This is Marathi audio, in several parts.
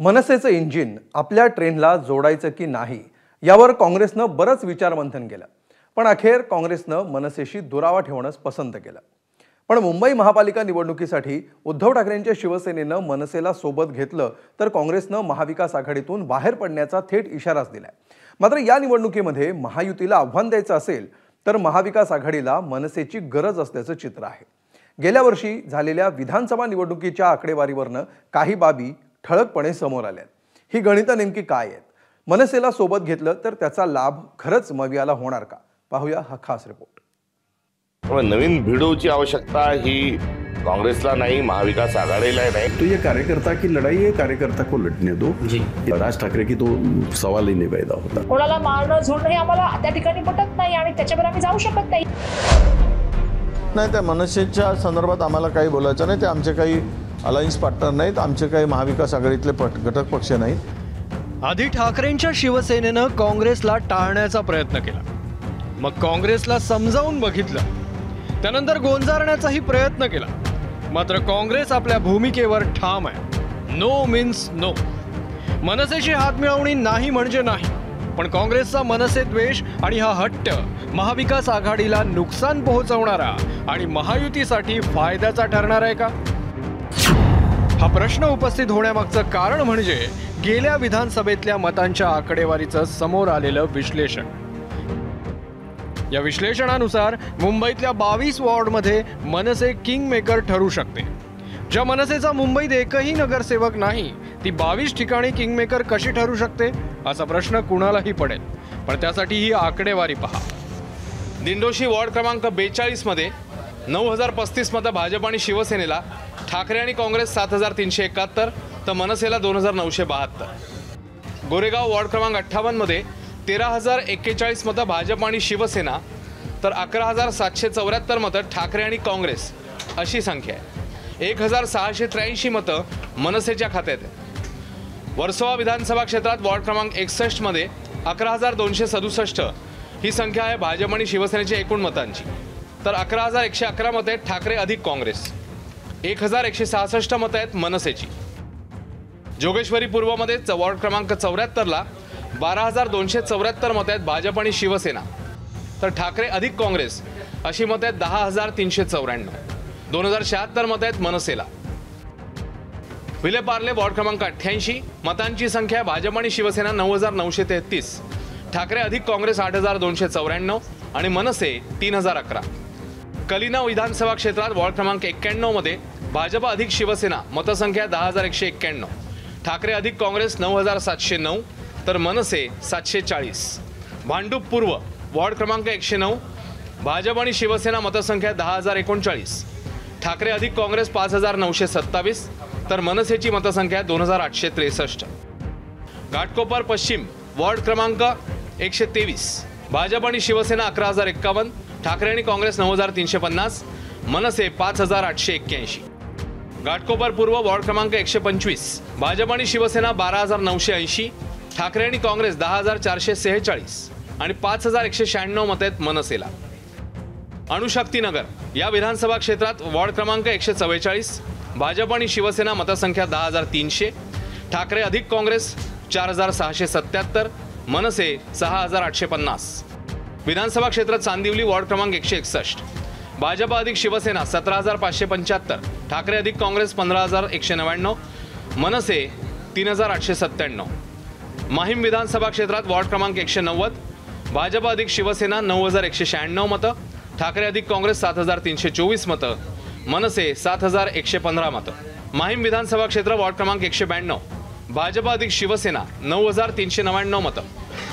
मनसेचं इंजिन आपल्या ट्रेनला जोडायचं की नाही यावर काँग्रेसनं बरंच विचारमंथन केलं, पण अखेर काँग्रेसनं मनसेशी दुरावा ठेवणंच पसंत केलं। पण मुंबई महापालिका निवडणुकीसाठी उद्धव ठाकरेंच्या शिवसेनेनं मनसेला सोबत घेतलं तर काँग्रेसनं महाविकास आघाडीतून बाहेर पडण्याचा थेट इशाराच दिलाय। मात्र या निवडणुकीमध्ये महायुतीला आव्हान द्यायचं असेल तर महाविकास आघाडीला मनसेची गरज असल्याचं चित्र आहे। गेल्या वर्षी झालेल्या विधानसभा निवडणुकीच्या आकडेवारीवरनं काही बाबी ठळकपणे समोर आल्या। ही गणितं नेमकी काय आहेत? मनसेला सोबत घेतलं तर त्याचा लाभ खरंच मवियाला होणार का? पाहूया हा खास रिपोर्ट। नवीन भिडोची आवश्यकता ही कांग्रेसला नहीं, महाविकास आघाड़ीला नहीं। तो ये कार्यकर्ता की लड़ाई है, कार्यकर्ता को लड़ने दो जी। राज ठाकरे की तो सवाल ही नहीं पैदा होता। कोणाला मारणं झोडणं हे आम्हाला त्या ठिकाणी पटत नाही आणि त्याच्यावर आम्ही जाऊ शकत नाही। नाही, त्या मनसेच्या संदर्भात आम्हाला काही बोलायचं नाही। ते आमचे काही अलायन्स पार्टनर नाहीत, आमचे काही महाविकास आघाडीतले घटक पक्ष नाहीत। आधी ठाकरेंच्या शिवसेनेनं काँग्रेसला टाळण्याचा प्रयत्न केला, मग काँग्रेसला समजावून बघितलं, त्यानंतर गोंजारण्याचाही प्रयत्न केला। मात्र काँग्रेस आपल्या भूमिकेवर ठाम आहे। No means no. मनसेची हात मिळवणी नाही म्हणजे नाही, पण काँग्रेसचा मनसे द्वेष आणि हा हट्ट महाविकास आघाडीला नुकसान पोहोचवणारा आणि महायुतीसाठी फायद्याचा ठरणार आहे का? हा प्रश्न उपस्थित होण्यामागचं कारण म्हणजे गेल्या विधानसभेतल्या मतांच्या आकडेवारीचं समोर आलेलं विश्लेषण। या विश्लेषणानुसार मुंबईतल्या 22 वॉर्डमध्ये मनसे किंग मेकर ठरू शकते। ज्या मनसेचा मुंबईत एकही नगरसेवक नाही, ती 22 ठिकाणी किंग मेकर कशी ठरू शकते असा प्रश्न कुणालाही पडेल। पण त्यासाठी ही आकडेवारी पहा। दिंडोशी वॉर्ड क्रमांक 42 मध्ये 9035 मतं भाजप आणि शिवसेनेला, ठाकरे आणि काँग्रेस 7371 तर मनसेला 2972। गोरेगाव वॉर्ड क्रमांक 58 मध्ये 13041 मतं भाजप आणि शिवसेना तर 11774 मतं ठाकरे आणि काँग्रेस अशी संख्या आहे। 1683 मतं मनसेच्या खात्यात आहे। वर्सोवा विधानसभा क्षेत्रात वॉर्ड क्रमांक 61 मध्ये 11267 ही संख्या आहे भाजप आणि शिवसेनेच्या एकूण मतांची, तर 11111 मतं आहेत ठाकरे अधिक काँग्रेस, 1166 मतं आहेत मनसेची। जोगेश्वरी पूर्वमध्ये वॉर्ड क्रमांक 74 ला 12274 मतं आहेत भाजप आणि शिवसेना, तर ठाकरे अधिक काँग्रेस अशी मतं आहेत 10394। 2076 मतं आहेत मनसेला। विलेपार्ले वॉर्ड क्रमांक 88 मतांची संख्या भाजप आणि शिवसेना 9933, ठाकरे अधिक काँग्रेस 8294 आणि मनसे 3011। कलिना विधानसभा क्षेत्रात वॉर्ड क्रमांक 91 मध्ये भाजप अधिक शिवसेना मतसंख्या 10191, ठाकरे अधिक काँग्रेस 9709 तर मनसे 740। भांडूप पूर्व वॉर्ड क्रमांक 109 भाजप आणि शिवसेना मतसंख्या 10039, ठाकरे अधिक काँग्रेस 5927 तर मनसेची मतसंख्या 2863। घाटकोपर पश्चिम वॉर्ड क्रमांक 123 भाजप आणि शिवसेना 11051, ठाकरे आणि काँग्रेस 9350, मनसे 5881। घाटकोपर पूर्व वॉर्ड क्रमांक 125 भाजप आणि शिवसेना 12980, ठाकरे आणि काँग्रेस 10446 आणि 5196 मतं आहेत मनसेला। अणुशक्तीनगर या विधानसभा क्षेत्रात वॉर्ड क्रमांक 144 भाजप आणि शिवसेना मतसंख्या 10300, ठाकरे अधिक काँग्रेस 4677, मनसे 6850। विधानसभा क्षेत्र चांदिवली वॉर्ड क्रमांक 161 भाजप अधिक शिवसेना 17575, ठाकरे अधिक काँग्रेस 15199, मनसे 3897। माहीम विधानसभा क्षेत्रात वॉर्ड क्रमांक 190 भाजप अधिक शिवसेना 9196 मतं, ठाकरे अधिक काँग्रेस 7324 मतं, मनसे 7115 मतं। माहीम विधानसभा क्षेत्र वॉर्ड क्रमांक 192 भाजप अधिक शिवसेना 9399 मतं,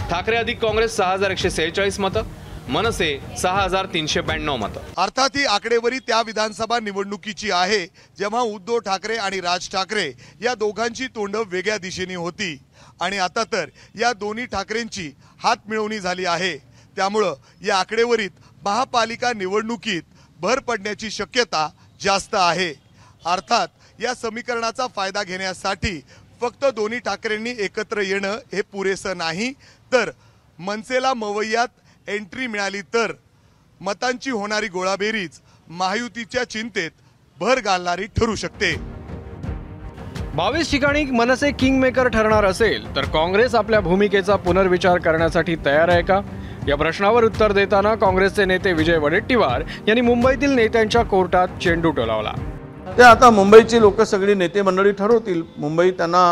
ठाकरे अधिक काँग्रेस 6146 मतं, मनसे 6392 मतं। अर्थात ही आकडेवारी त्या विधानसभा निवडणुकीची आहे जेव्हा उद्धव ठाकरे आणि राज ठाकरे या दोघांची तोंड वेगळ्या दिशेने होती आणि आता तर या दोन्ही ठाकरेंची हात मिळवणी झाली आहे। त्यामुळे या आकडेवारीत महापालिका निवडणुकीत भर पडण्याची शक्यता जास्त आहे। अर्थात या समीकरणाचा फायदा घेण्यासाठी फक्त दोन्ही ठाकरेंनी एकत्र येणं हे पुरेसं नाही, तर मनसेला मवैयात एंट्री मिळाली तर मतांची होणारी गोळाबेरीज महायुतीच्या चिंतेत भर घालणारी ठरू शकते। 22 ठिकाणी मनसे किंगमेकर ठरणार असेल तर काँग्रेस आपल्या भूमिकेचा पुनर्विचार करण्यासाठी तयार आहे का? या प्रश्नावर उत्तर देताना काँग्रेसचे नेते विजय वडेट्टीवार यांनी मुंबईतील नेत्यांच्या कोर्टात चेंडू टोलावला. ते आता मुंबईची लोक सगळी नेते मंडळी ठरवतील. मुंबई त्यांना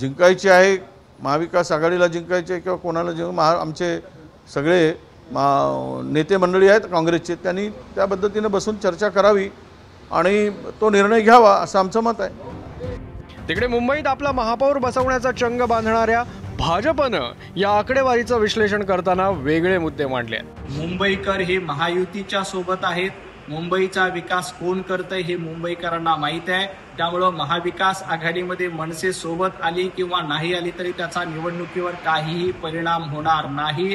जिंकायची आहे, महाविकास आघाडीला जिंकायचे किंवा कोणाला आमचे सगळे नेते मंडळी आहेत काँग्रेसचे, त्यांनी त्या पद्धतीने बसून चर्चा करावी आणि तो निर्णय घ्यावा असं आमचं मत आहे. तिकडे मुंबईत आपला महापौर बसवण्याचा चंग बांधणाऱ्या भाजपनं या आकडेवारीचं विश्लेषण करताना वेगळे मुद्दे मांडले आहेत. मुंबईकर हे महायुतीच्या सोबत आहेत. मुंबईचा विकास कोण करतंय हे मुंबईकरांना माहीत आहे. त्यामुळं महाविकास आघाडीमध्ये मनसे सोबत आली किंवा नाही आली तरी त्याचा निवडणुकीवर काहीही परिणाम होणार नाही.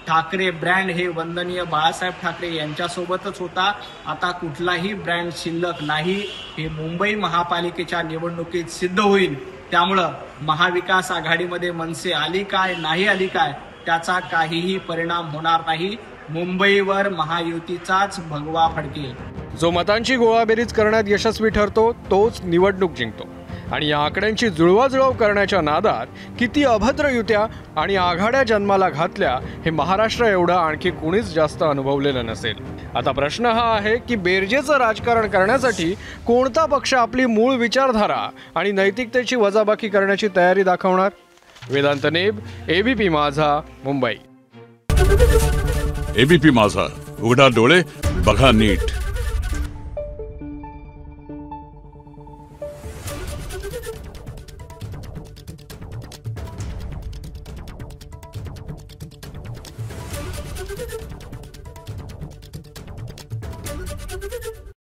ठाकरे ब्रँड हे वंदनीय बाळासाहेब ठाकरे यांच्यासोबतच होता. आता कुठलाही ब्रँड शिल्लक नाही. हे मुंबई महापालिकेच्या निवडणुकीत सिद्ध होईल. त्यामुळं महाविकास आघाडीमध्ये मनसे आली काय नाही आली काय त्याचा काहीही परिणाम होणार नाही. मुंबईवर महायुतीचाच भगवा फडकेल. जो मतांची गोळाबेरीज करण्यात यशस्वी ठरतो तोच निवडणूक जिंकतो. आणि या आकड्यांची जुळवाजुळव करण्याच्या नादात किती अभद्र युत्या आणि आघाड्या जन्माला घातल्या हे महाराष्ट्र एवढं आणखी कुणीच जास्त अनुभवलेलं नसेल. आता प्रश्न हा आहे की बेरजेचं राजकारण करण्यासाठी कोणता पक्ष आपली मूळ विचारधारा आणि नैतिकतेची वजाबाकी करण्याची तयारी दाखवणार? वेदांत नेब, एबीपी माझा, मुंबई. एबीपी माझा, उघडा डोळे बघा नीट. Thank you.